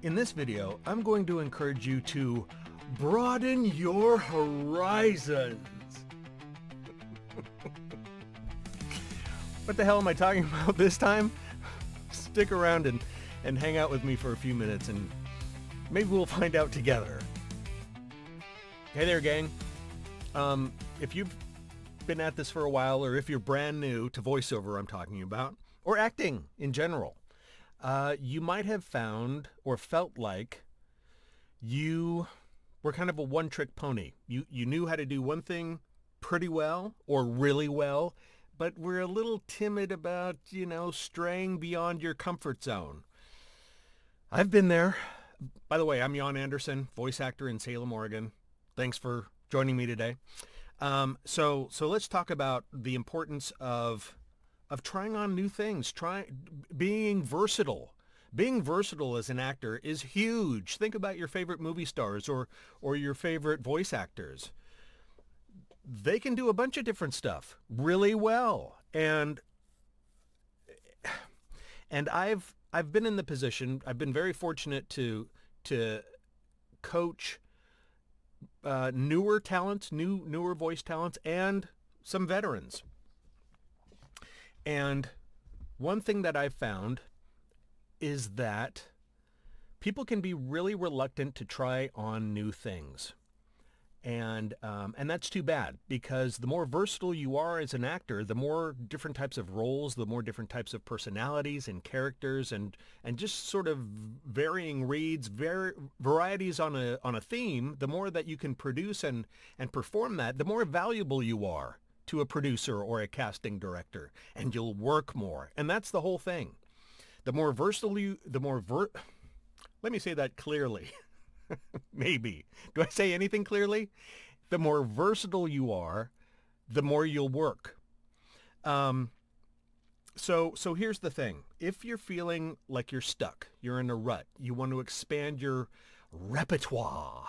In this video, I'm going to encourage you to broaden your horizons. What the hell am I talking about this time? Stick around and hang out with me for a few minutes and maybe we'll find out together. Hey there, gang. If you've been at this for a while, or if you're brand new to voiceover I'm talking about, or acting in general, you might have found or felt like you were kind of a one-trick pony. You knew how to do one thing pretty well or really well, but were a little timid about, straying beyond your comfort zone. I've been there. By the way, I'm Jan Anderson, voice actor in Salem, Oregon. Thanks for joining me today. So let's talk about the importance of trying on new things, being versatile. Being versatile as an actor is huge. Think about your favorite movie stars or your favorite voice actors. They can do a bunch of different stuff really well. And I've been in the position, I've been very fortunate to coach newer talents, newer voice talents, and some veterans. And one thing that I've found is that people can be really reluctant to try on new things. And that's too bad, because the more versatile you are as an actor, the more different types of roles, the more different types of personalities and characters and just sort of varying reads, varieties on a theme, the more that you can produce and perform that, the more valuable you are to a producer or a casting director, and you'll work more. And that's the whole thing. The more versatile let me say that clearly. Maybe. Do I say anything clearly? The more versatile you are, the more you'll work. So here's the thing. If you're feeling like you're stuck, you're in a rut, you want to expand your repertoire,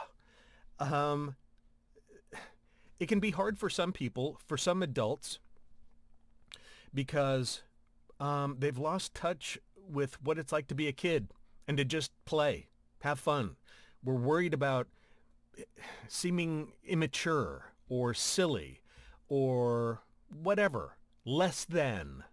it can be hard for some people, for some adults, because they've lost touch with what it's like to be a kid and to just play, have fun. We're worried about seeming immature or silly or whatever, less than.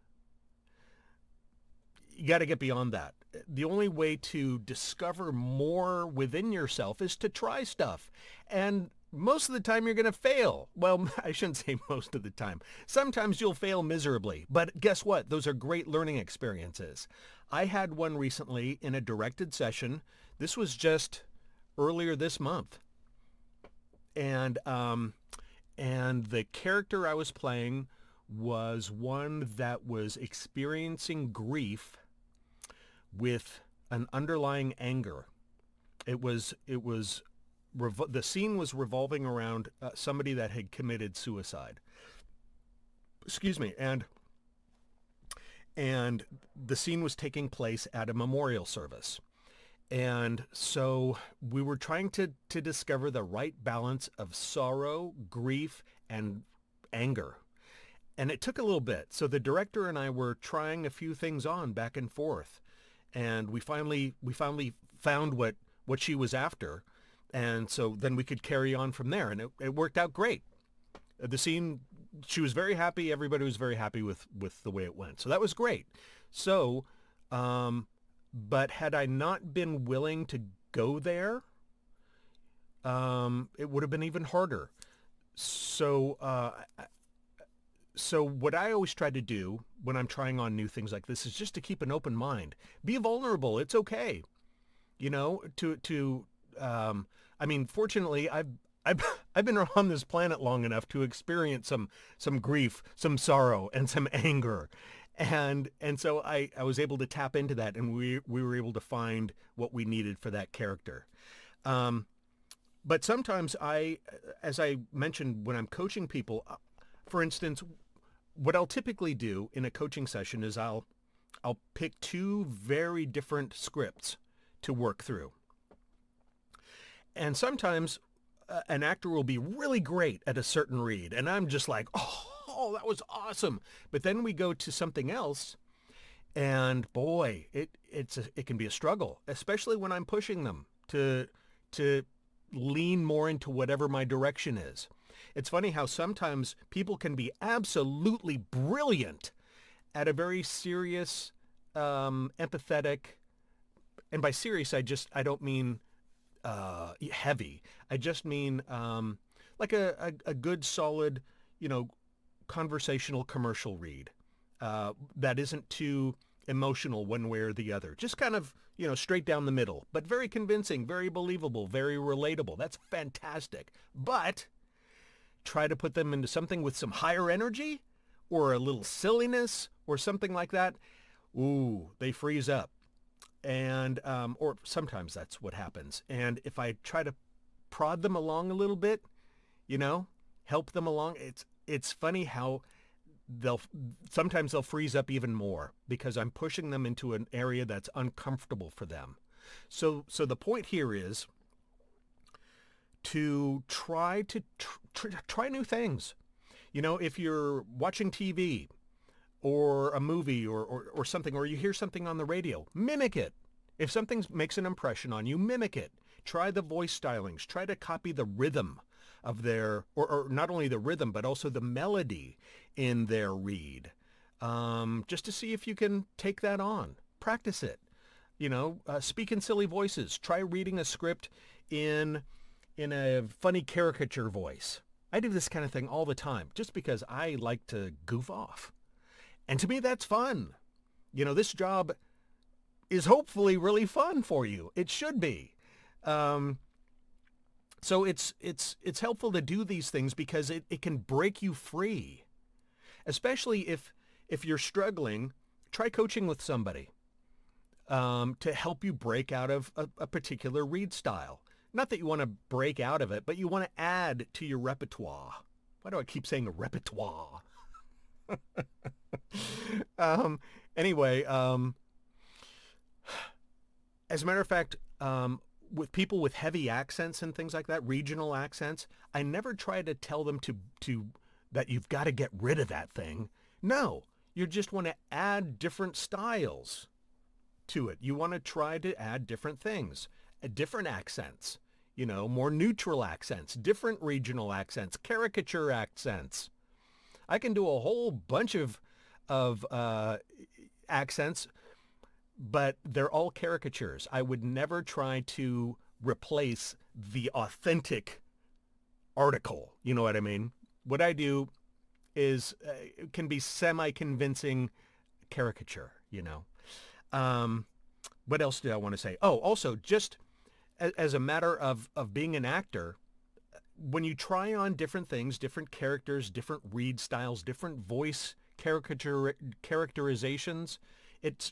You got to get beyond that. The only way to discover more within yourself is to try stuff. And most of the time you're going to fail. Well, I shouldn't say most of the time. Sometimes you'll fail miserably. But guess what? Those are great learning experiences. I had one recently in a directed session. This was just earlier this month. And the character I was playing was one that was experiencing grief with an underlying anger. The scene was revolving around somebody that had committed suicide. Excuse me. And the scene was taking place at a memorial service. And so we were trying to discover the right balance of sorrow, grief, and anger. And it took a little bit. So the director and I were trying a few things on back and forth. And we finally found what she was after. And so then we could carry on from there. And it worked out great. The scene, she was very happy. Everybody was very happy with the way it went. So that was great. So, but had I not been willing to go there, it would have been even harder. So what I always try to do when I'm trying on new things like this is just to keep an open mind. Be vulnerable. It's okay. Fortunately, I've been on this planet long enough to experience some grief, some sorrow, and some anger. And so I was able to tap into that, and we were able to find what we needed for that character. But sometimes as I mentioned, when I'm coaching people, for instance, what I'll typically do in a coaching session is I'll pick two very different scripts to work through. And sometimes an actor will be really great at a certain read, and I'm just like, oh, that was awesome. But then we go to something else, And boy, it can be a struggle, especially when I'm pushing them to lean more into whatever my direction is. It's funny how sometimes people can be absolutely brilliant at a very serious, empathetic, and by serious, I don't mean heavy. I just mean like a good, solid, you know, conversational commercial read that isn't too emotional one way or the other. Just kind of, you know, straight down the middle, but very convincing, very believable, very relatable. That's fantastic. But try to put them into something with some higher energy or a little silliness or something like that. Ooh, they freeze up. And, or sometimes that's what happens. And if I try to prod them along a little bit, you know, help them along, it's funny how sometimes they'll freeze up even more because I'm pushing them into an area that's uncomfortable for them. So the point here is to try new things. You know, if you're watching TV or a movie or something, or you hear something on the radio, mimic it. If something makes an impression on you, mimic it. Try the voice stylings. Try to copy the rhythm of their, or not only the rhythm, but also the melody in their read, just to see if you can take that on. Practice it. You know, speak in silly voices. Try reading a script in a funny caricature voice. I do this kind of thing all the time just because I like to goof off. And to me, that's fun. You know, this job is hopefully really fun for you. It should be. So it's helpful to do these things because it can break you free. Especially if you're struggling, try coaching with somebody to help you break out of a particular read style. Not that you want to break out of it, but you want to add to your repertoire. Why do I keep saying a repertoire? Anyway, as a matter of fact, with people with heavy accents and things like that, regional accents, I never try to tell them to that you've got to get rid of that thing. No, you just want to add different styles to it. You want to try to add different things, different accents, you know, more neutral accents, different regional accents, caricature accents. I can do a whole bunch of accents, but they're all caricatures. I would never try to replace the authentic article. You know what I mean? What I do is can be semi-convincing caricature, you know. What else did I want to say? Oh, also, just as a matter of being an actor, when you try on different things, different characters, different read styles, different voice characterizations,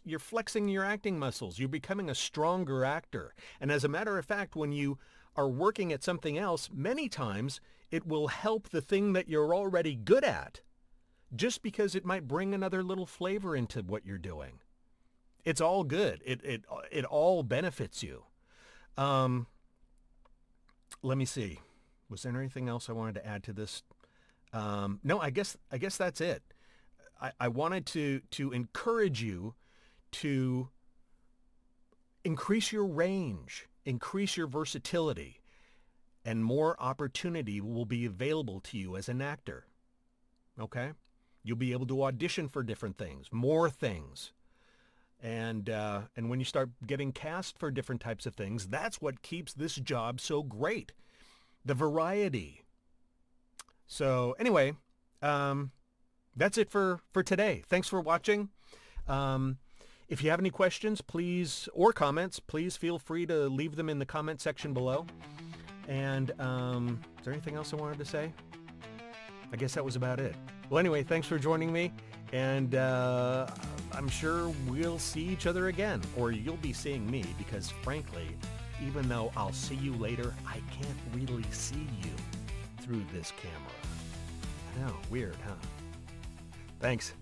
you're flexing your acting muscles. You're becoming a stronger actor. And as a matter of fact, when you are working at something else, many times it will help the thing that you're already good at, just because it might bring another little flavor into what you're doing. It's all good. It all benefits you. Let me see. Was there anything else I wanted to add to this? No, I guess that's it. I wanted to encourage you to increase your range, increase your versatility, and more opportunity will be available to you as an actor. Okay? You'll be able to audition for different things, more things. And when you start getting cast for different types of things, that's what keeps this job so great. The variety. So anyway, that's it for today. Thanks for watching. If you have any questions, please, or comments, please feel free to leave them in the comment section below. And is there anything else I wanted to say? I guess that was about it. Well, anyway, thanks for joining me. And I'm sure we'll see each other again, or you'll be seeing me, because frankly, even though I'll see you later, I can't really see you through this camera. I know, weird, huh? Thanks.